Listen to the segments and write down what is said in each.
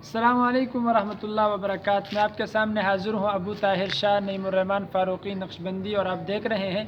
السلام علیکم ورحمۃ اللہ وبرکاتہ۔ میں آپ کے سامنے حاضر ہوں ابو طاہر شاہ نعیم الرحمن فاروقی نقشبندی، اور آپ دیکھ رہے ہیں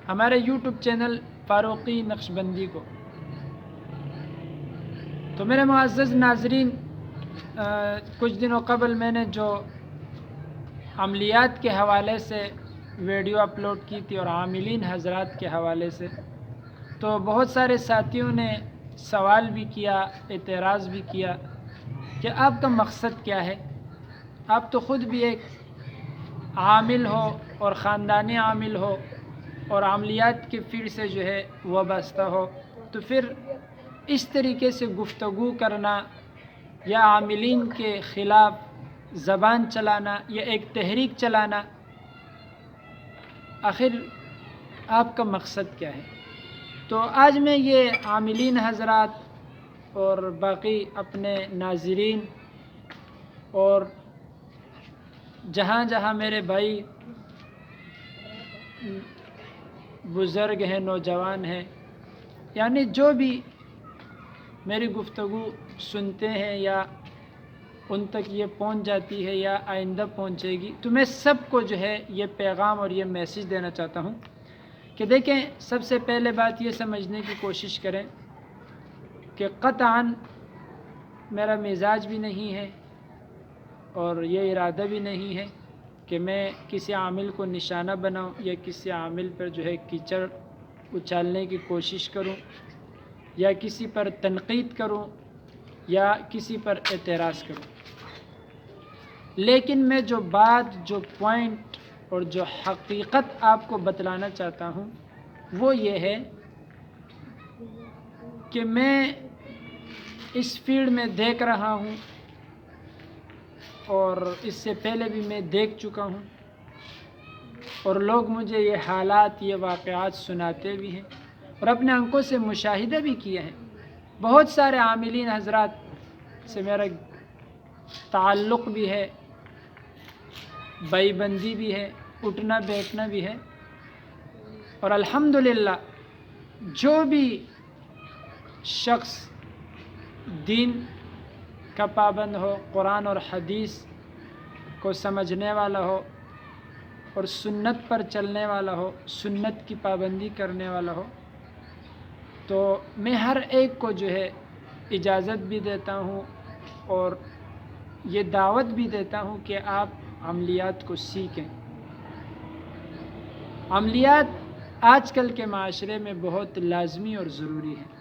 ہمارے یوٹیوب چینل فاروقی نقشبندی کو۔ تو میرے معزز ناظرین، کچھ دنوں قبل میں نے جو عملیات کے حوالے سے ویڈیو اپلوڈ کی تھی اور عاملین حضرات کے حوالے سے، تو بہت سارے ساتھیوں نے سوال بھی کیا، اعتراض بھی کیا کہ آپ کا مقصد کیا ہے؟ آپ تو خود بھی ایک عامل ہو اور خاندانی عامل ہو اور عملیات کے فیلڈ سے جو ہے وابستہ ہو، تو پھر اس طریقے سے گفتگو کرنا یا عاملین کے خلاف زبان چلانا یا ایک تحریک چلانا، آخر آپ کا مقصد کیا ہے؟ تو آج میں یہ عاملین حضرات اور باقی اپنے ناظرین اور جہاں جہاں میرے بھائی بزرگ ہیں، نوجوان ہیں، یعنی جو بھی میری گفتگو سنتے ہیں یا ان تک یہ پہنچ جاتی ہے یا آئندہ پہنچے گی، تو میں سب کو جو ہے یہ پیغام اور یہ میسیج دینا چاہتا ہوں کہ دیکھیں، سب سے پہلے بات یہ سمجھنے کی کوشش کریں کہ قطعاً میرا مزاج بھی نہیں ہے اور یہ ارادہ بھی نہیں ہے کہ میں کسی عامل کو نشانہ بناؤں یا کسی عامل پر جو ہے کیچڑ اچھالنے کی کوشش کروں یا کسی پر تنقید کروں یا کسی پر اعتراض کروں، لیکن میں جو بات، جو پوائنٹ اور جو حقیقت آپ کو بتلانا چاہتا ہوں وہ یہ ہے کہ میں اس فیلڈ میں دیکھ رہا ہوں اور اس سے پہلے بھی میں دیکھ چکا ہوں، اور لوگ مجھے یہ حالات، یہ واقعات سناتے بھی ہیں اور اپنے آنکھوں سے مشاہدہ بھی کیے ہیں۔ بہت سارے عاملین حضرات سے میرا تعلق بھی ہے، بھائی بندی بھی ہے، اٹھنا بیٹھنا بھی ہے، اور الحمدللہ جو بھی شخص دین کا پابند ہو، قرآن اور حدیث کو سمجھنے والا ہو اور سنت پر چلنے والا ہو، سنت کی پابندی کرنے والا ہو، تو میں ہر ایک کو جو ہے اجازت بھی دیتا ہوں اور یہ دعوت بھی دیتا ہوں کہ آپ عملیات کو سیکھیں۔ عملیات آج کل کے معاشرے میں بہت لازمی اور ضروری ہے۔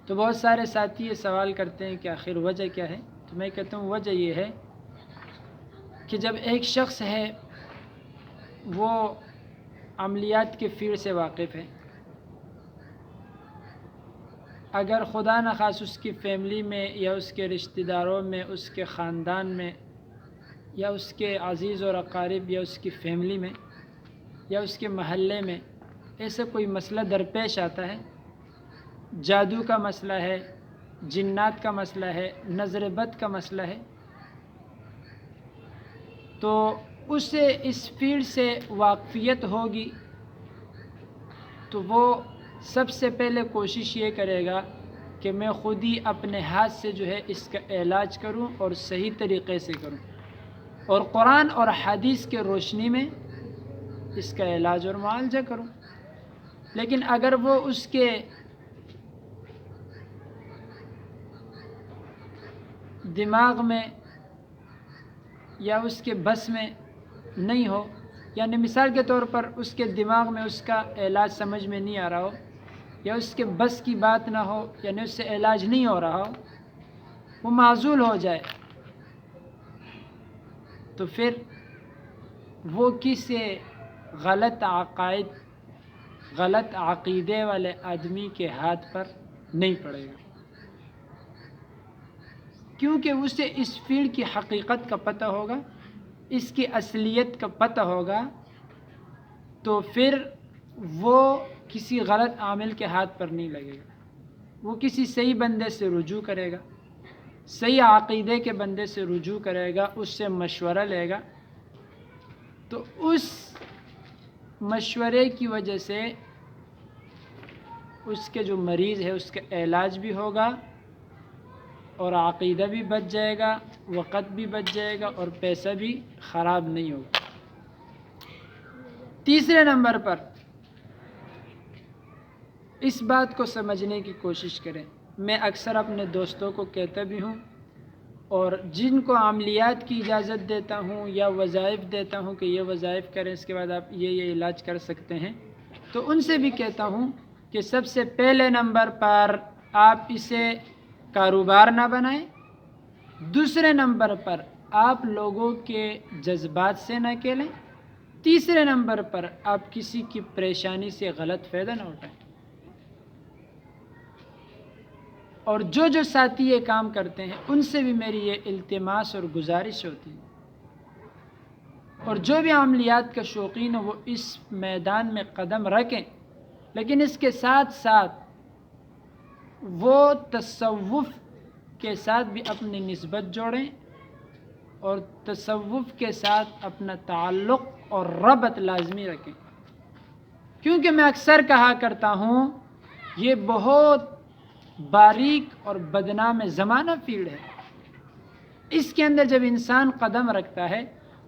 تو بہت سارے ساتھی یہ سوال کرتے ہیں کہ آخر وجہ کیا ہے؟ تو میں کہتا ہوں وجہ یہ ہے کہ جب ایک شخص ہے وہ عملیات کے فیلڈ سے واقف ہے، اگر خدا نخواست اس کی فیملی میں یا اس کے رشتہ داروں میں، اس کے خاندان میں یا اس کے عزیز اور اقارب یا اس کی فیملی میں یا اس کے محلے میں ایسا کوئی مسئلہ درپیش آتا ہے، جادو کا مسئلہ ہے، جنات کا مسئلہ ہے، نظر بد کا مسئلہ ہے، تو اسے اس فیلڈ سے واقفیت ہوگی تو وہ سب سے پہلے کوشش یہ کرے گا کہ میں خود ہی اپنے ہاتھ سے جو ہے اس کا علاج کروں اور صحیح طریقے سے کروں اور قرآن اور حدیث کے روشنی میں اس کا علاج اور معالجہ کروں۔ لیکن اگر وہ اس کے دماغ میں یا اس کے بس میں نہیں ہو، یعنی مثال کے طور پر اس کے دماغ میں اس کا علاج سمجھ میں نہیں آ رہا ہو یا اس کے بس کی بات نہ ہو، یعنی اس سے علاج نہیں ہو رہا ہو، وہ معزول ہو جائے، تو پھر وہ کسی غلط عقائد، غلط عقیدے والے آدمی کے ہاتھ پر نہیں پڑے گا، کیونکہ اسے اس فیلڈ کی حقیقت کا پتہ ہوگا، اس کی اصلیت کا پتہ ہوگا، تو پھر وہ کسی غلط عامل کے ہاتھ پر نہیں لگے گا، وہ کسی صحیح بندے سے رجوع کرے گا، صحیح عقیدے کے بندے سے رجوع کرے گا، اس سے مشورہ لے گا، تو اس مشورے کی وجہ سے اس کے جو مریض ہے اس کا علاج بھی ہوگا اور عقیدہ بھی بچ جائے گا، وقت بھی بچ جائے گا اور پیسہ بھی خراب نہیں ہوگا۔ تیسرے نمبر پر اس بات کو سمجھنے کی کوشش کریں۔ میں اکثر اپنے دوستوں کو کہتا بھی ہوں اور جن کو عملیات کی اجازت دیتا ہوں یا وظائف دیتا ہوں کہ یہ وظائف کریں، اس کے بعد آپ یہ علاج کر سکتے ہیں، تو ان سے بھی کہتا ہوں کہ سب سے پہلے نمبر پر آپ اسے کاروبار نہ بنائیں، دوسرے نمبر پر آپ لوگوں کے جذبات سے نہ کھیلیں، تیسرے نمبر پر آپ کسی کی پریشانی سے غلط فائدہ نہ اٹھائیں۔ اور جو ساتھی یہ کام کرتے ہیں ان سے بھی میری یہ التماس اور گزارش ہوتی ہے، اور جو بھی عملیات کا شوقین ہو وہ اس میدان میں قدم رکھیں، لیکن اس کے ساتھ ساتھ وہ تصوف کے ساتھ بھی اپنی نسبت جوڑیں اور تصوف کے ساتھ اپنا تعلق اور ربط لازمی رکھیں، کیونکہ میں اکثر کہا کرتا ہوں یہ بہت باریک اور بدنام زمانہ فیلڈ ہے۔ اس کے اندر جب انسان قدم رکھتا ہے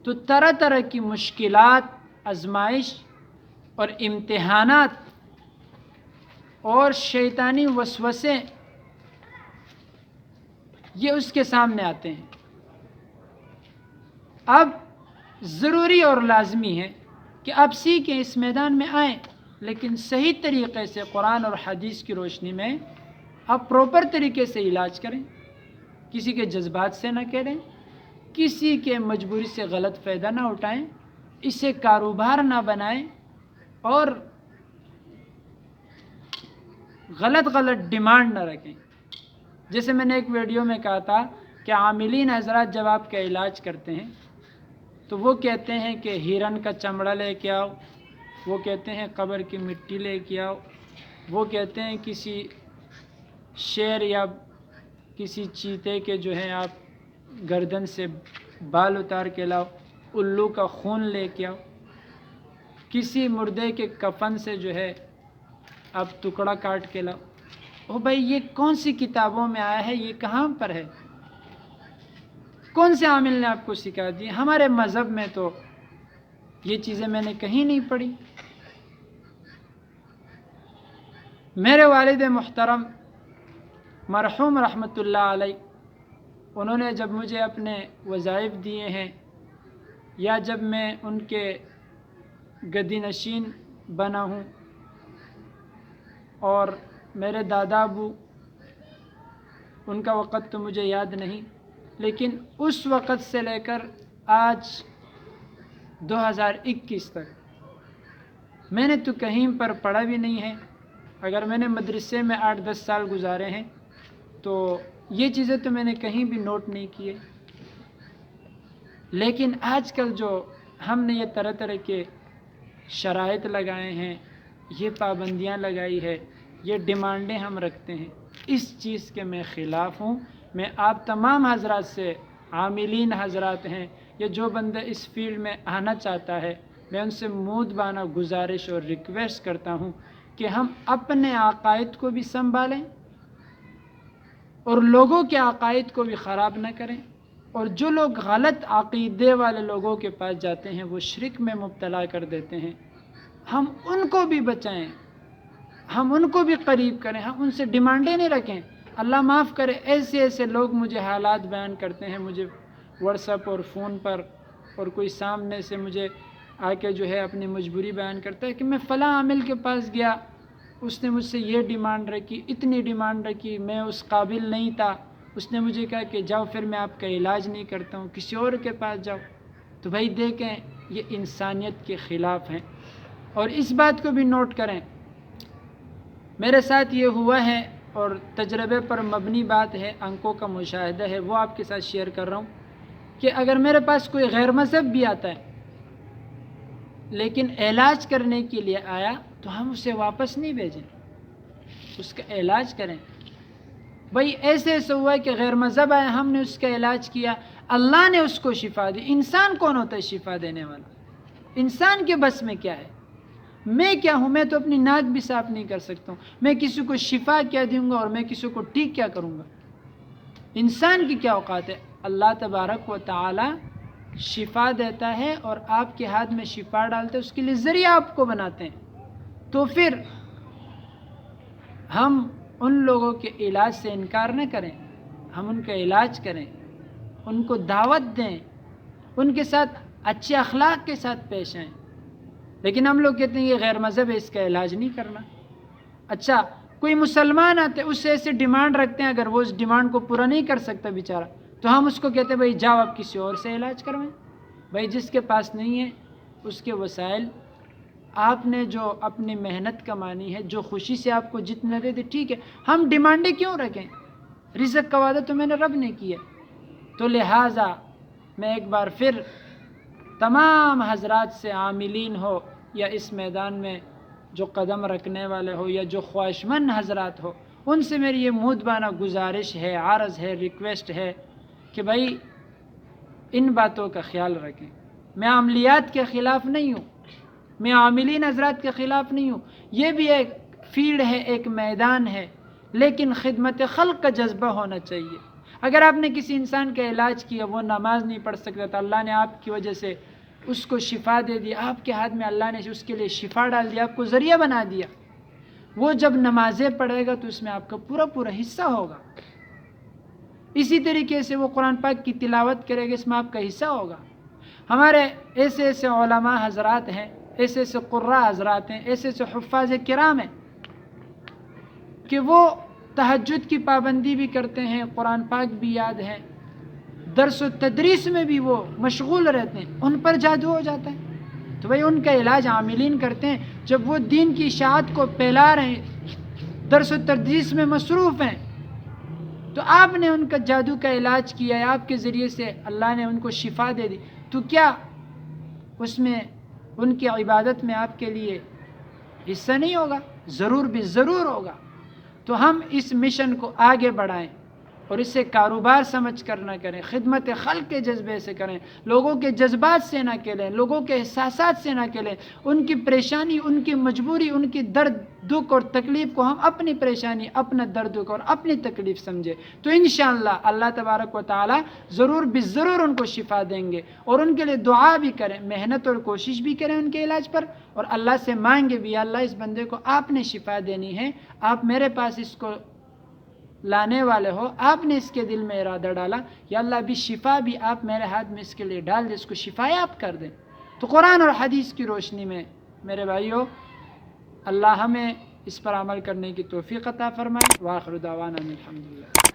تو طرح طرح کی مشکلات، آزمائش اور امتحانات اور شیطانی وسوسے یہ اس کے سامنے آتے ہیں۔ اب ضروری اور لازمی ہے کہ آپ سیکھیں، اس میدان میں آئیں، لیکن صحیح طریقے سے قرآن اور حدیث کی روشنی میں آپ پراپر طریقے سے علاج کریں، کسی کے جذبات سے نہ کھیلیں، کسی کے مجبوری سے غلط فائدہ نہ اٹھائیں، اسے کاروبار نہ بنائیں اور غلط ڈیمانڈ نہ رکھیں۔ جیسے میں نے ایک ویڈیو میں کہا تھا کہ عاملین حضرات جب آپ کا علاج کرتے ہیں تو وہ کہتے ہیں کہ ہرن کا چمڑا لے کے آؤ، وہ کہتے ہیں قبر کی مٹی لے کے آؤ، وہ کہتے ہیں کسی شیر یا کسی چیتے کے جو ہے آپ گردن سے بال اتار کے لاؤ، الو کا خون لے کے آؤ، کسی مردے کے کفن سے جو ہے آپ ٹکڑا کاٹ کے لاؤ۔ او بھائی یہ کون سی کتابوں میں آیا ہے؟ یہ کہاں پر ہے؟ کون سے عامل نے آپ کو سکھا دی؟ ہمارے مذہب میں تو یہ چیزیں میں نے کہیں نہیں پڑھی۔ میرے والد محترم مرحوم رحمۃ اللہ علیہ، انہوں نے جب مجھے اپنے وظائف دیے ہیں یا جب میں ان کے گدی نشین بنا ہوں، اور میرے دادا ابو، ان کا وقت تو مجھے یاد نہیں، لیکن اس وقت سے لے کر آج 2021 تک میں نے تو کہیں پر پڑھا بھی نہیں ہے۔ اگر میں نے مدرسے میں 8-10 سال گزارے ہیں تو یہ چیزیں تو میں نے کہیں بھی نوٹ نہیں کیے، لیکن آج کل جو ہم نے یہ طرح طرح کے شرائط لگائے ہیں، یہ پابندیاں لگائی ہے، یہ ڈیمانڈیں ہم رکھتے ہیں، اس چیز کے میں خلاف ہوں۔ میں آپ تمام حضرات سے، عاملین حضرات ہیں یا جو بندہ اس فیلڈ میں آنا چاہتا ہے، میں ان سے مودبانہ گزارش اور ریکویسٹ کرتا ہوں کہ ہم اپنے عقائد کو بھی سنبھالیں اور لوگوں کے عقائد کو بھی خراب نہ کریں، اور جو لوگ غلط عقیدے والے لوگوں کے پاس جاتے ہیں وہ شرک میں مبتلا کر دیتے ہیں، ہم ان کو بھی بچائیں، ہم ان کو بھی قریب کریں، ہم ان سے ڈیمانڈیں نہیں رکھیں۔ اللہ معاف کرے، ایسے لوگ مجھے حالات بیان کرتے ہیں، مجھے واٹس ایپ اور فون پر، اور کوئی سامنے سے مجھے آ کے جو ہے اپنی مجبوری بیان کرتا ہے کہ میں فلاں عامل کے پاس گیا، اس نے مجھ سے یہ ڈیمانڈ رکھی، اتنی ڈیمانڈ رکھی، میں اس قابل نہیں تھا، اس نے مجھے کہا کہ جاؤ پھر میں آپ کا علاج نہیں کرتا ہوں، کسی اور کے پاس جاؤ۔ تو بھائی دیکھیں، یہ انسانیت کے خلاف ہیں، اور اس بات کو بھی نوٹ کریں، میرے ساتھ یہ ہوا ہے اور تجربے پر مبنی بات ہے، انکوں کا مشاہدہ ہے، وہ آپ کے ساتھ شیئر کر رہا ہوں کہ اگر میرے پاس کوئی غیر مذہب بھی آتا ہے لیکن علاج کرنے کے لیے آیا تو ہم اسے واپس نہیں بھیجیں، اس کا علاج کریں۔ بھائی ایسے ہوا کہ غیر مذہب آیا، ہم نے اس کا علاج کیا، اللہ نے اس کو شفا دی۔ انسان کون ہوتا ہے شفا دینے والا؟ انسان کے بس میں کیا ہے؟ میں کیا ہوں؟ میں تو اپنی ناک بھی صاف نہیں کر سکتا ہوں، میں کسی کو شفا کیا دوں گا اور میں کسی کو ٹھیک کیا کروں گا؟ انسان کی کیا اوقات ہے؟ اللہ تبارک و تعالی شفا دیتا ہے اور آپ کے ہاتھ میں شفا ڈالتے ہیں، اس کے لیے ذریعہ آپ کو بناتے ہیں۔ تو پھر ہم ان لوگوں کے علاج سے انکار نہ کریں، ہم ان کا علاج کریں، ان کو دعوت دیں، ان کے ساتھ اچھے اخلاق کے ساتھ پیش آئیں۔ لیکن ہم لوگ کہتے ہیں یہ غیر مذہب ہے، اس کا علاج نہیں کرنا۔ اچھا، کوئی مسلمان آتے اس سے ایسے ڈیمانڈ رکھتے ہیں، اگر وہ اس ڈیمانڈ کو پورا نہیں کر سکتا بیچارہ، تو ہم اس کو کہتے ہیں بھائی جاؤ آپ کسی اور سے علاج کروائیں۔ بھائی جس کے پاس نہیں ہے اس کے وسائل آپ نے جو اپنی محنت کمانی ہے، جو خوشی سے آپ کو جتنا دے دے ٹھیک ہے، ہم ڈیمانڈیں کیوں رکھیں؟ رزق کا وعدہ تو میں نے رب نے کیا۔ تو لہٰذا میں ایک بار پھر تمام حضرات سے، عاملین ہو یا اس میدان میں جو قدم رکھنے والے ہو یا جو خواہشمند حضرات ہو، ان سے میری یہ مودبانہ گزارش ہے، عرض ہے، ریکویسٹ ہے کہ بھائی ان باتوں کا خیال رکھیں۔ میں عملیات کے خلاف نہیں ہوں، میں عاملین حضرات کے خلاف نہیں ہوں، یہ بھی ایک فیلڈ ہے، ایک میدان ہے، لیکن خدمت خلق کا جذبہ ہونا چاہیے۔ اگر آپ نے کسی انسان کا علاج کیا، وہ نماز نہیں پڑھ سکتا تھا، اللہ نے آپ کی وجہ سے اس کو شفا دے دی، آپ کے ہاتھ میں اللہ نے اس کے لیے شفا ڈال دیا، آپ کو ذریعہ بنا دیا، وہ جب نمازیں پڑھے گا تو اس میں آپ کا پورا حصہ ہوگا۔ اسی طریقے سے وہ قرآن پاک کی تلاوت کرے گا، اس میں آپ کا حصہ ہوگا۔ ہمارے ایسے علماء حضرات ہیں، ایسے قراء حضرات ہیں، ایسے حفاظ کرام ہیں کہ وہ تہجد کی پابندی بھی کرتے ہیں، قرآن پاک بھی یاد ہے، درس و تدریس میں بھی وہ مشغول رہتے ہیں، ان پر جادو ہو جاتا ہے۔ تو بھائی ان کا علاج عاملین کرتے ہیں، جب وہ دین کی اشاعت کو پھیلا رہے ہیں، درس و تدریس میں مصروف ہیں، تو آپ نے ان کا جادو کا علاج کیا ہے، آپ کے ذریعے سے اللہ نے ان کو شفا دے دی، تو کیا اس میں ان کی عبادت میں آپ کے لیے حصہ نہیں ہوگا؟ ضرور بھی ضرور ہوگا۔ تو ہم اس مشن کو آگے بڑھائیں اور اسے کاروبار سمجھ کر نہ کریں، خدمت خلق کے جذبے سے کریں، لوگوں کے جذبات سے نہ کھیلیں، لوگوں کے احساسات سے نہ کھیلیں، ان کی پریشانی، ان کی مجبوری، ان کی درد دکھ اور تکلیف کو ہم اپنی پریشانی، اپنا درد دکھ اور اپنی تکلیف سمجھیں، تو انشاءاللہ اللہ تبارک و تعالی ضرور ضرور ان کو شفا دیں گے۔ اور ان کے لیے دعا بھی کریں، محنت اور کوشش بھی کریں ان کے علاج پر، اور اللہ سے مانگے بھی، اللہ اس بندے کو آپ نے شفا دینی ہے، آپ میرے پاس اس کو لانے والے ہو، آپ نے اس کے دل میں ارادہ ڈالا، یا اللہ ابھی شفا بھی آپ میرے ہاتھ میں اس کے لیے ڈال دیں، اس کو شفایاب کر دیں۔ تو قرآن اور حدیث کی روشنی میں میرے بھائیوں، اللہ ہمیں اس پر عمل کرنے کی توفیق عطا فرمائے۔ وآخر دعوانا الحمدللہ۔